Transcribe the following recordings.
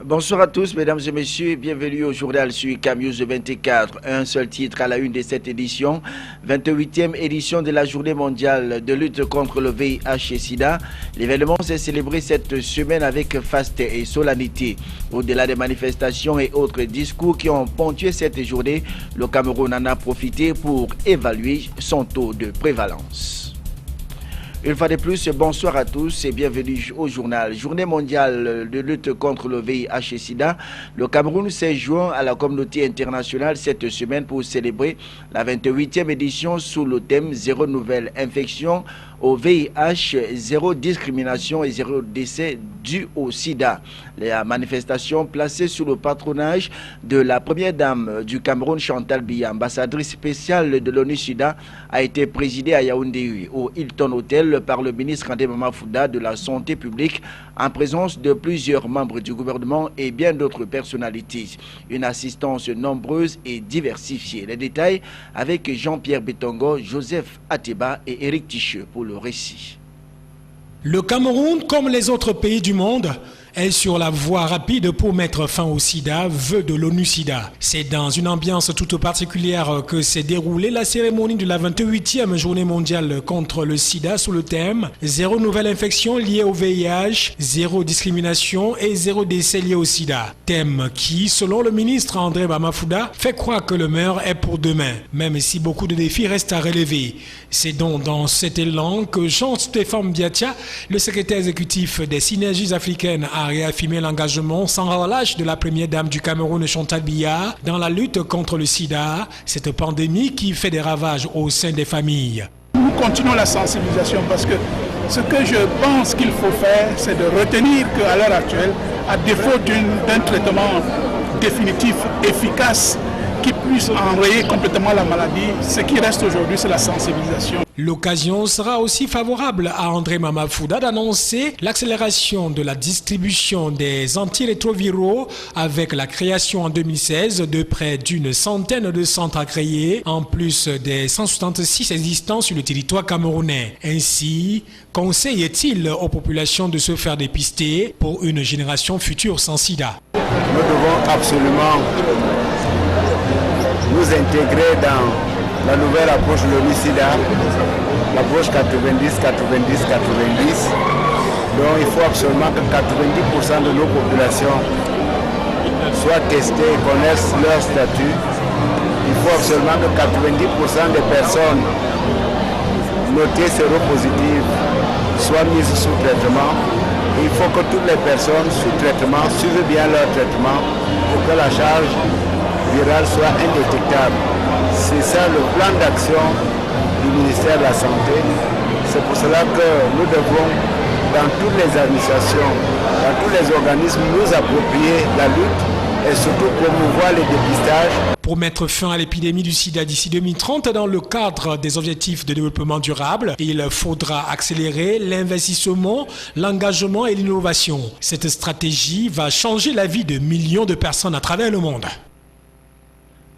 Bonsoir à tous, mesdames et messieurs, bienvenue au journal sur UCAM News 24. Un seul titre à la une de cette édition, 28e édition de la journée mondiale de lutte contre le VIH et SIDA. L'événement s'est célébré cette semaine avec faste et solennité. Au-delà des manifestations et autres discours qui ont ponctué cette journée, le Cameroun en a profité pour évaluer son taux de prévalence. Une fois de plus, bonsoir à tous et bienvenue au journal. Journée mondiale de lutte contre le VIH et SIDA. Le Cameroun s'est joint à la communauté internationale cette semaine pour célébrer la 28e édition sous le thème Zéro nouvelle infection au VIH, zéro discrimination et zéro décès dû au SIDA. La manifestation placée sous le patronage de la première dame du Cameroun, Chantal Biya, ambassadrice spéciale de l'ONU-SIDA, a été présidée à Yaoundé au Hilton Hotel par le ministre André Mamafouda de la Santé publique en présence de plusieurs membres du gouvernement et bien d'autres personnalités. Une assistance nombreuse et diversifiée. Les détails avec Jean-Pierre Betongo, Joseph Ateba et Éric Ticheux pour le récit. Le Cameroun, comme les autres pays du monde, est sur la voie rapide pour mettre fin au sida, vœu de l'ONU-SIDA. C'est dans une ambiance toute particulière que s'est déroulée la cérémonie de la 28e journée mondiale contre le sida sous le thème « Zéro nouvelle infection liée au VIH, zéro discrimination et zéro décès lié au sida ». Thème qui, selon le ministre André Mamafouda, fait croire que le meilleur est pour demain, même si beaucoup de défis restent à relever. C'est donc dans cet élan que Jean-Stéphane Biatia, le secrétaire exécutif des synergies africaines, a réaffirmé l'engagement sans relâche de la première dame du Cameroun, Chantal Biya, dans la lutte contre le sida, cette pandémie qui fait des ravages au sein des familles. Nous continuons la sensibilisation parce que ce que je pense qu'il faut faire, c'est de retenir qu'à l'heure actuelle, à défaut d'un traitement définitif, efficace, qui puisse enrayer complètement la maladie, ce qui reste aujourd'hui, c'est la sensibilisation. L'occasion sera aussi favorable à André Mamafouda d'annoncer l'accélération de la distribution des antirétroviraux avec la création en 2016 de près d'une centaine de centres agréés, en plus des 166 existants sur le territoire camerounais. Ainsi, conseille-t-il aux populations de se faire dépister pour une génération future sans sida. Nous devons absolument nous intégrer dans la nouvelle approche de l'ONU-SIDA, l'approche 90-90-90. Donc il faut absolument que 90% de nos populations soient testées et connaissent leur statut. Il faut absolument que 90% des personnes notées séropositives soient mises sous traitement. Il faut que toutes les personnes sous traitement suivent bien leur traitement pour que la charge virale soit indétectable. C'est ça le plan d'action du ministère de la Santé. C'est pour cela que nous devons, dans toutes les administrations, dans tous les organismes, nous approprier la lutte et surtout promouvoir les dépistages. Pour mettre fin à l'épidémie du sida d'ici 2030 dans le cadre des objectifs de développement durable, il faudra accélérer l'investissement, l'engagement et l'innovation. Cette stratégie va changer la vie de millions de personnes à travers le monde.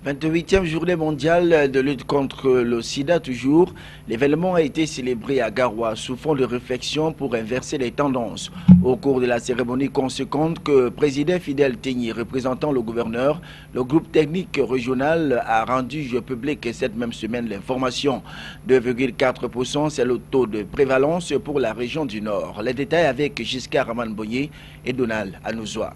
28e journée mondiale de lutte contre le sida toujours. L'événement a été célébré à Garoua sous fond de réflexion pour inverser les tendances. Au cours de la cérémonie conséquente que présidait Fidèle Tegny, représentant le gouverneur, le groupe technique régional a rendu public cette même semaine l'information. 2,4%, c'est le taux de prévalence pour la région du Nord. Les détails avec Giscard Raman-Boyer et Donald Anouzoa.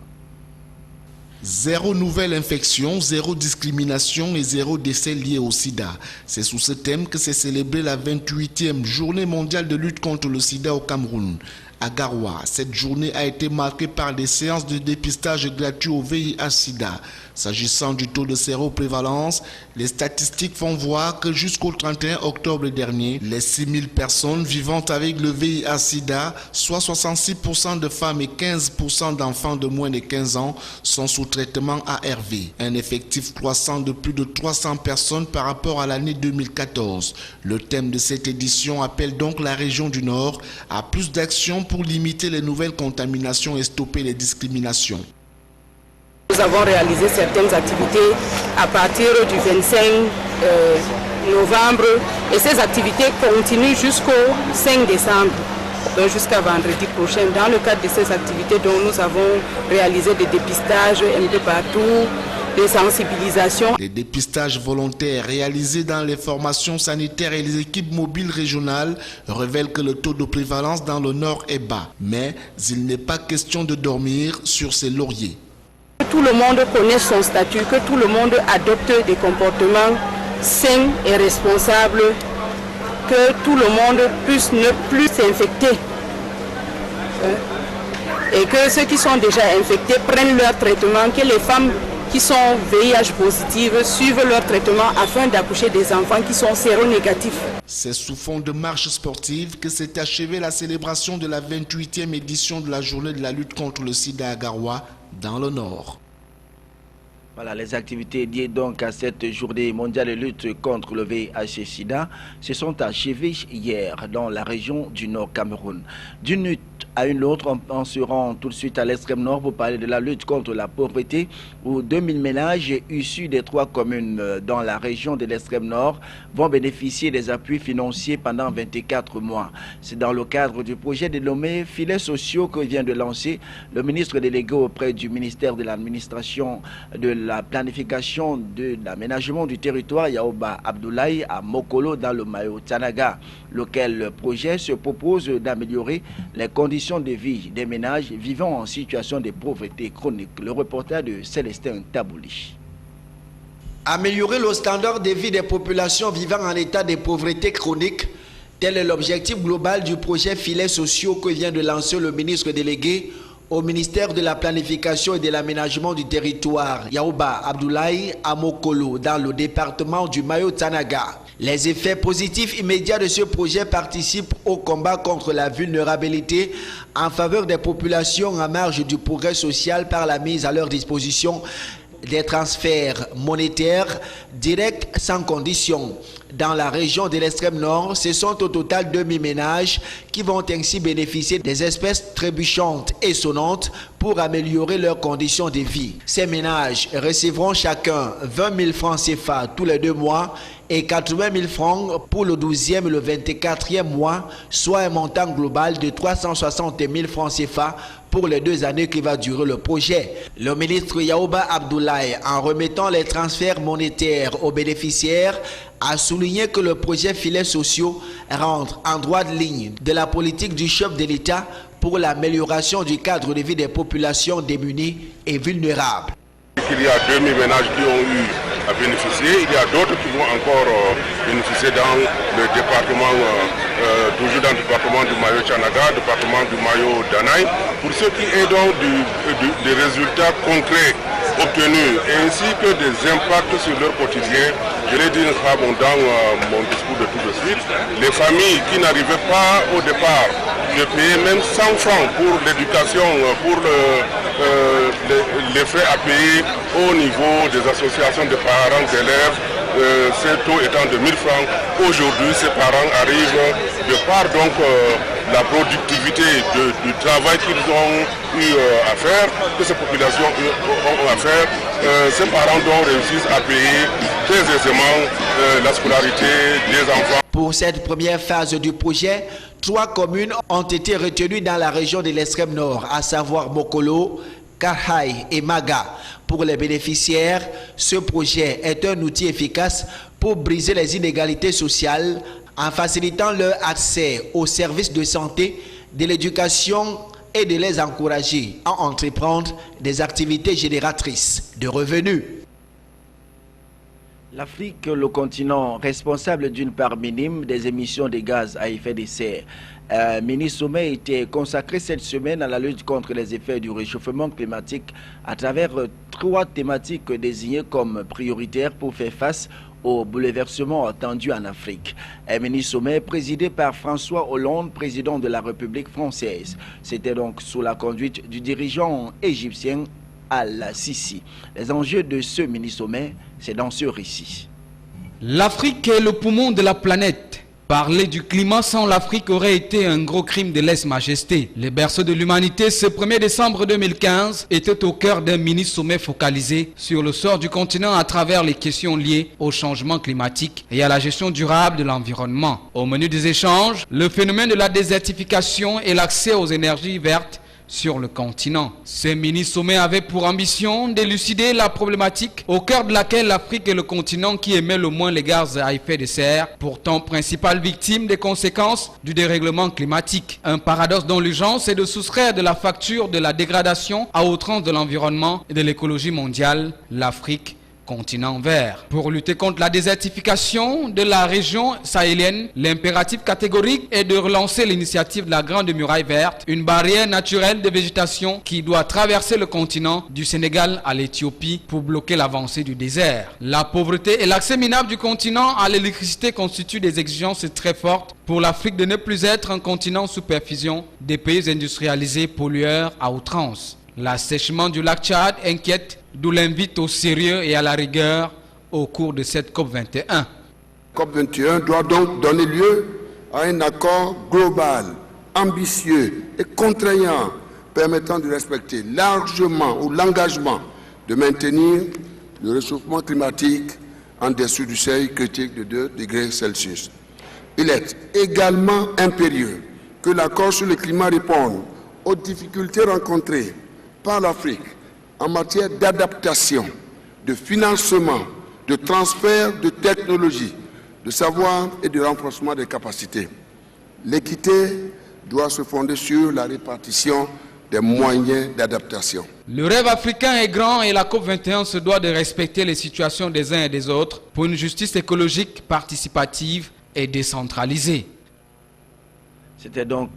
Zéro nouvelle infection, zéro discrimination et zéro décès lié au sida. C'est sous ce thème que s'est célébrée la 28e journée mondiale de lutte contre le sida au Cameroun. À Garoua, cette journée a été marquée par des séances de dépistage gratuit au VIH-Sida. S'agissant du taux de séroprévalence, les statistiques font voir que jusqu'au 31 octobre dernier, les 6000 personnes vivant avec le VIH-Sida, soit 66% de femmes et 15% d'enfants de moins de 15 ans, sont sous traitement ARV. Un effectif croissant de plus de 300 personnes par rapport à l'année 2014. Le thème de cette édition appelle donc la région du Nord à plus d'actions pour limiter les nouvelles contaminations et stopper les discriminations. Nous avons réalisé certaines activités à partir du 25 novembre et ces activités continuent jusqu'au 5 décembre. donc jusqu'à vendredi prochain. Dans le cadre de ces activités, donc, nous avons réalisé des dépistages un peu partout, des sensibilisations. Les dépistages volontaires réalisés dans les formations sanitaires et les équipes mobiles régionales révèlent que le taux de prévalence dans le nord est bas. Mais il n'est pas question de dormir sur ses lauriers. Que tout le monde connaisse son statut, que tout le monde adopte des comportements sains et responsables, que tout le monde puisse ne plus s'infecter. Et que ceux qui sont déjà infectés prennent leur traitement, que les femmes qui sont VIH positives suivent leur traitement afin d'accoucher des enfants qui sont séronégatifs. C'est sous fond de marche sportive que s'est achevée la célébration de la 28e édition de la journée de la lutte contre le sida à Garoua, dans le Nord. Voilà, les activités liées donc à cette journée mondiale de lutte contre le VIH-Sida se sont achevées hier dans la région du Nord Cameroun. D'une lutte à une autre, on se rend tout de suite à l'extrême nord pour parler de la lutte contre la pauvreté, où 2000 ménages issus des 3 communes dans la région de l'extrême nord vont bénéficier des appuis financiers pendant 24 mois. C'est dans le cadre du projet dénommé Filets sociaux que vient de lancer le ministre délégué auprès du ministère de l'administration, de la planification, de l'aménagement du territoire, Yaoba Abdoulaye, à Mokolo dans le Mayo-Tanaga, lequel projet se propose d'améliorer les conditions de vie des ménages vivant en situation de pauvreté chronique. Le reporter de Célestin Tabouli. Améliorer le standard de vie des populations vivant en état de pauvreté chronique, tel est l'objectif global du projet Filets sociaux que vient de lancer le ministre délégué au ministère de la planification et de l'aménagement du territoire, Yaoba Abdoulaye, à Mokolo, dans le département du Mayo-Tanaga. Les effets positifs immédiats de ce projet participent au combat contre la vulnérabilité en faveur des populations en marge du progrès social par la mise à leur disposition des transferts monétaires directs sans condition. Dans la région de l'extrême nord, ce sont au total 2000 ménages qui vont ainsi bénéficier des espèces trébuchantes et sonnantes pour améliorer leurs conditions de vie. Ces ménages recevront chacun 20 000 francs CFA tous les 2 mois et 80 000 francs pour le 12e et le 24e mois, soit un montant global de 360 000 francs CFA pour les 2 années qui va durer le projet. Le ministre Yaoba Abdoulaye, en remettant les transferts monétaires aux bénéficiaires, a souligné que le projet Filets sociaux rentre en droite ligne de la politique du chef de l'État pour l'amélioration du cadre de vie des populations démunies et vulnérables. Il y a 2000 ménages qui ont eu à bénéficier, il y a d'autres qui vont encore bénéficier dans le département, toujours dans le département du Mayo-Tanaga, département du Mayo-Danaï, pour ce qui est donc des résultats concrets obtenus ainsi que des impacts sur leur quotidien. Je l'ai dit dans mon discours de tout de suite, les familles qui n'arrivaient pas au départ de payer même 100 francs pour l'éducation, pour les frais à payer au niveau des associations de parents d'élèves, ces taux étant de 1000 francs, aujourd'hui ces parents arrivent de par donc la productivité du travail qu'ils ont eu à faire, que ces populations ont à faire, ces parents donc réussissent à payer très aisément la scolarité des enfants. Pour cette première phase du projet, 3 communes ont été retenues dans la région de l'extrême nord, à savoir Mokolo, Karhaï et Maga. Pour les bénéficiaires, ce projet est un outil efficace pour briser les inégalités sociales en facilitant leur accès aux services de santé, de l'éducation et de les encourager à entreprendre des activités génératrices de revenus. L'Afrique, le continent responsable d'une part minime des émissions de gaz à effet de serre. Un mini-sommet a été consacré cette semaine à la lutte contre les effets du réchauffement climatique à travers 3 thématiques désignées comme prioritaires pour faire face aux bouleversements attendus en Afrique. Un mini-sommet présidé par François Hollande, président de la République française. C'était donc sous la conduite du dirigeant égyptien Al-Sisi. Les enjeux de ce mini-sommet, c'est dans ce récit. L'Afrique est le poumon de la planète. Parler du climat sans l'Afrique aurait été un gros crime de lèse-majesté. Le berceau de l'humanité, ce 1er décembre 2015, était au cœur d'un mini-sommet focalisé sur le sort du continent à travers les questions liées au changement climatique et à la gestion durable de l'environnement. Au menu des échanges, le phénomène de la désertification et l'accès aux énergies vertes sur le continent. Ce mini-sommet avait pour ambition d'élucider la problématique au cœur de laquelle l'Afrique est le continent qui émet le moins les gaz à effet de serre, pourtant principale victime des conséquences du dérèglement climatique. Un paradoxe dont l'urgence est de soustraire de la facture de la dégradation à outrance de l'environnement et de l'écologie mondiale l'Afrique, continent vert. Pour lutter contre la désertification de la région sahélienne, l'impératif catégorique est de relancer l'initiative de la Grande Muraille Verte, une barrière naturelle de végétation qui doit traverser le continent du Sénégal à l'Éthiopie pour bloquer l'avancée du désert. La pauvreté et l'accès minable du continent à l'électricité constituent des exigences très fortes pour l'Afrique de ne plus être un continent sous perfusion des pays industrialisés pollueurs à outrance. L'assèchement du lac Tchad inquiète, d'où l'invite au sérieux et à la rigueur au cours de cette COP21. COP21 doit donc donner lieu à un accord global, ambitieux et contraignant, permettant de respecter largement l'engagement de maintenir le réchauffement climatique en dessous du seuil critique de 2 degrés Celsius. Il est également impérieux que l'accord sur le climat réponde aux difficultés rencontrées par l'Afrique en matière d'adaptation, de financement, de transfert de technologie, de savoir et de renforcement des capacités. L'équité doit se fonder sur la répartition des moyens d'adaptation. Le rêve africain est grand et la COP21 se doit de respecter les situations des uns et des autres pour une justice écologique participative et décentralisée. C'était donc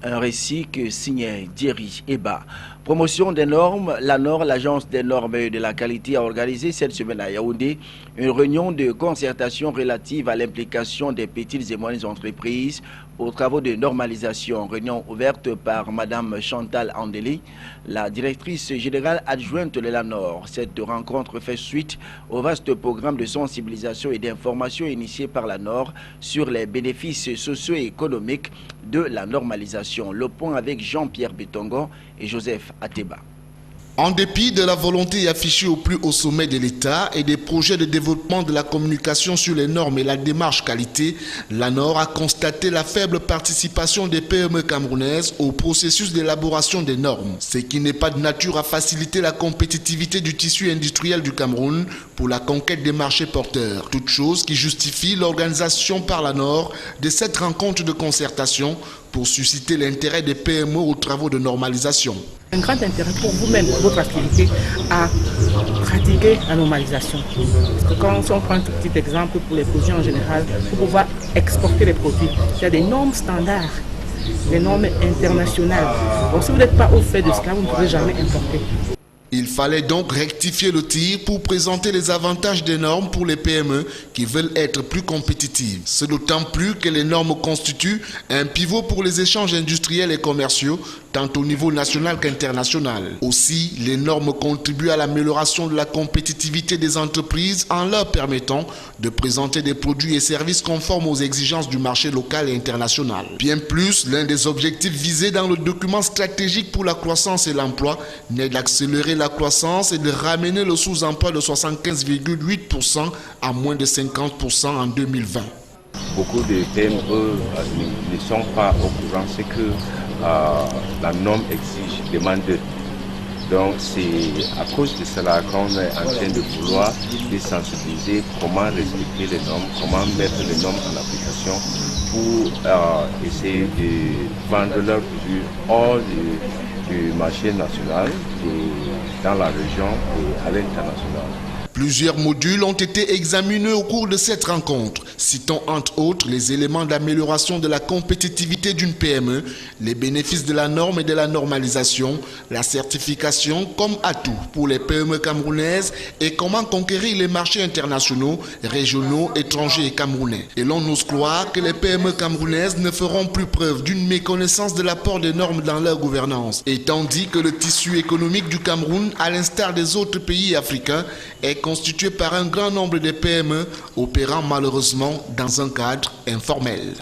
un récit que signait Thierry Eba. Promotion des normes, l'agence des normes et de la qualité a organisé cette semaine à Yaoundé une réunion de concertation relative à l'implication des petites et moyennes entreprises aux travaux de normalisation. Réunion ouverte par Mme Chantal Andeli, la directrice générale adjointe de l'ANOR. Cette rencontre fait suite au vaste programme de sensibilisation et d'information initié par l'ANOR sur les bénéfices socio-économiques de la normalisation. Le point avec Jean-Pierre Betongo et Joseph Ateba. En dépit de la volonté affichée au plus haut sommet de l'État et des projets de développement de la communication sur les normes et la démarche qualité, l'ANOR a constaté la faible participation des PME camerounaises au processus d'élaboration des normes, ce qui n'est pas de nature à faciliter la compétitivité du tissu industriel du Cameroun pour la conquête des marchés porteurs. Toute chose qui justifie l'organisation par l'ANOR de cette rencontre de concertation pour susciter l'intérêt des PME aux travaux de normalisation. Un grand intérêt pour vous-même, pour votre activité, à pratiquer la normalisation. Parce que quand on prend un tout petit exemple pour les produits en général, pour pouvoir exporter les produits, il y a des normes standards, des normes internationales. Donc si vous n'êtes pas au fait de cela, vous ne pourrez jamais importer. Il fallait donc rectifier le tir pour présenter les avantages des normes pour les PME qui veulent être plus compétitives. C'est d'autant plus que les normes constituent un pivot pour les échanges industriels et commerciaux, tant au niveau national qu'international. Aussi, les normes contribuent à l'amélioration de la compétitivité des entreprises en leur permettant de présenter des produits et services conformes aux exigences du marché local et international. Bien plus, l'un des objectifs visés dans le document stratégique pour la croissance et l'emploi n'est d'accélérer la croissance et de ramener le sous-emploi de 75,8% à moins de 50% en 2020. Beaucoup de PME ne sont pas au courant, c'est que la norme exige, demande d'eux. Donc c'est à cause de cela qu'on est en train de vouloir les sensibiliser, comment respecter les normes, comment mettre les normes en application pour essayer de vendre leurs produits hors du marché national, dans la région et à l'international. Plusieurs modules ont été examinés au cours de cette rencontre, citant entre autres les éléments d'amélioration de la compétitivité d'une PME, les bénéfices de la norme et de la normalisation, la certification comme atout pour les PME camerounaises et comment conquérir les marchés internationaux, régionaux, étrangers et camerounais. Et l'on ose croire que les PME camerounaises ne feront plus preuve d'une méconnaissance de l'apport des normes dans leur gouvernance, étant dit que le tissu économique du Cameroun, à l'instar des autres pays africains, est constituée par un grand nombre de PME opérant malheureusement dans un cadre informel.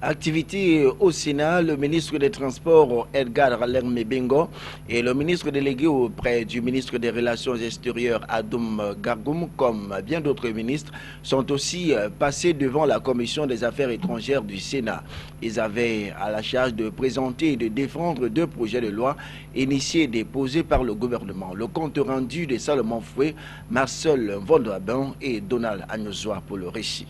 Activité au Sénat, le ministre des Transports Edgar Alain Mebengo et le ministre délégué auprès du ministre des Relations extérieures Adoum Gargoum, comme bien d'autres ministres, sont aussi passés devant la Commission des Affaires étrangères du Sénat. Ils avaient à la charge de présenter et de défendre 2 projets de loi initiés et déposés par le gouvernement. Le compte rendu de Salomon Foué, Marcel Vondraben et Donald Agnozoa pour le récit.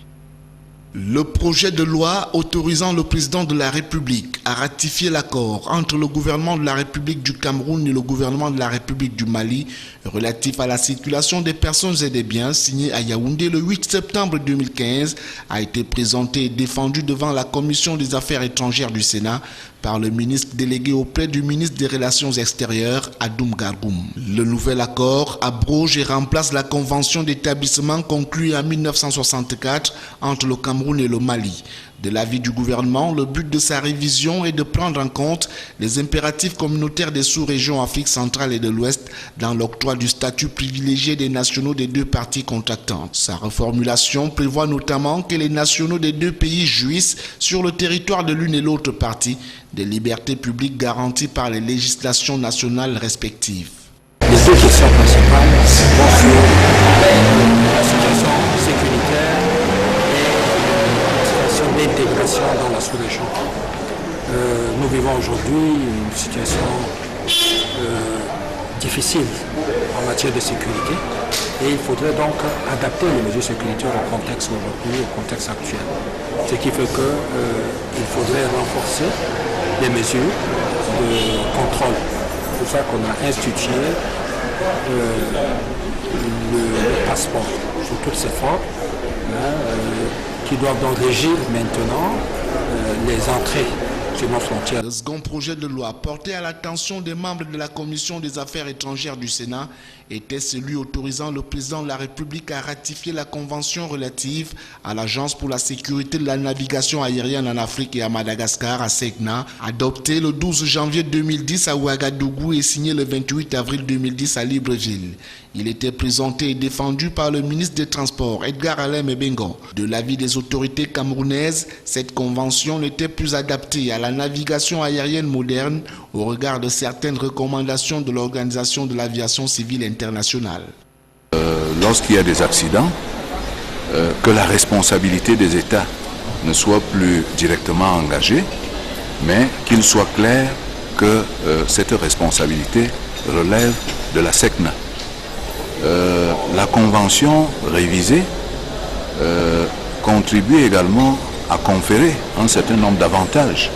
Le projet de loi autorisant le président de la République à ratifier l'accord entre le gouvernement de la République du Cameroun et le gouvernement de la République du Mali relatif à la circulation des personnes et des biens signé à Yaoundé le 8 septembre 2015 a été présenté et défendu devant la Commission des Affaires étrangères du Sénat par le ministre délégué auprès du ministre des Relations extérieures, Adoum Gargoum. Le nouvel accord abroge et remplace la convention d'établissement conclue en 1964 entre le Cameroun et le Mali. De l'avis du gouvernement, le but de sa révision est de prendre en compte les impératifs communautaires des sous-régions Afrique centrale et de l'Ouest dans l'octroi du statut privilégié des nationaux des 2 parties contractantes. Sa reformulation prévoit notamment que les nationaux des 2 pays jouissent sur le territoire de l'une et l'autre partie des libertés publiques garanties par les législations nationales respectives. Les 2 questions principales vont sur la situation sécuritaire d'intégration dans la sous-région. Nous vivons aujourd'hui une situation difficile en matière de sécurité et il faudrait donc adapter les mesures sécuritaires au contexte aujourd'hui, au contexte actuel. Ce qui fait qu'il faudrait renforcer les mesures de contrôle. C'est pour ça qu'on a institué le passeport sous toutes ses formes, qui doivent donc régir maintenant les entrées sur nos frontières. Le second projet de loi porté à l'attention des membres de la Commission des Affaires étrangères du Sénat était celui autorisant le président de la République à ratifier la convention relative à l'Agence pour la sécurité de la navigation aérienne en Afrique et à Madagascar, à SECNA, adopté le 12 janvier 2010 à Ouagadougou et signé le 28 avril 2010 à Libreville. Il était présenté et défendu par le ministre des Transports, Edgar Alain Mebengo. De l'avis des autorités camerounaises, cette convention n'était plus adaptée à la navigation aérienne moderne au regard de certaines recommandations de l'Organisation de l'aviation civile internationale. Lorsqu'il y a des accidents, que la responsabilité des États ne soit plus directement engagée, mais qu'il soit clair que cette responsabilité relève de la SECNA. La convention révisée contribue également à conférer un certain nombre d'avantages,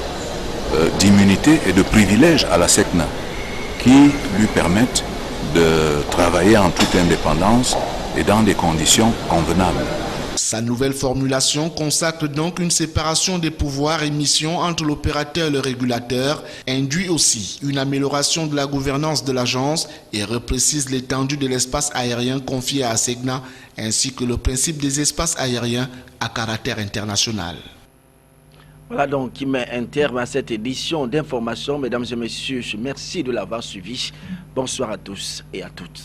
d'immunité et de privilèges à la SECNA qui lui permettent de travailler en toute indépendance et dans des conditions convenables. Sa nouvelle formulation consacre donc une séparation des pouvoirs et missions entre l'opérateur et le régulateur, induit aussi une amélioration de la gouvernance de l'agence et reprécise l'étendue de l'espace aérien confié à SECNA ainsi que le principe des espaces aériens à caractère international. Voilà donc qui met un terme à cette édition d'information. Mesdames et messieurs, merci de l'avoir suivi. Bonsoir à tous et à toutes.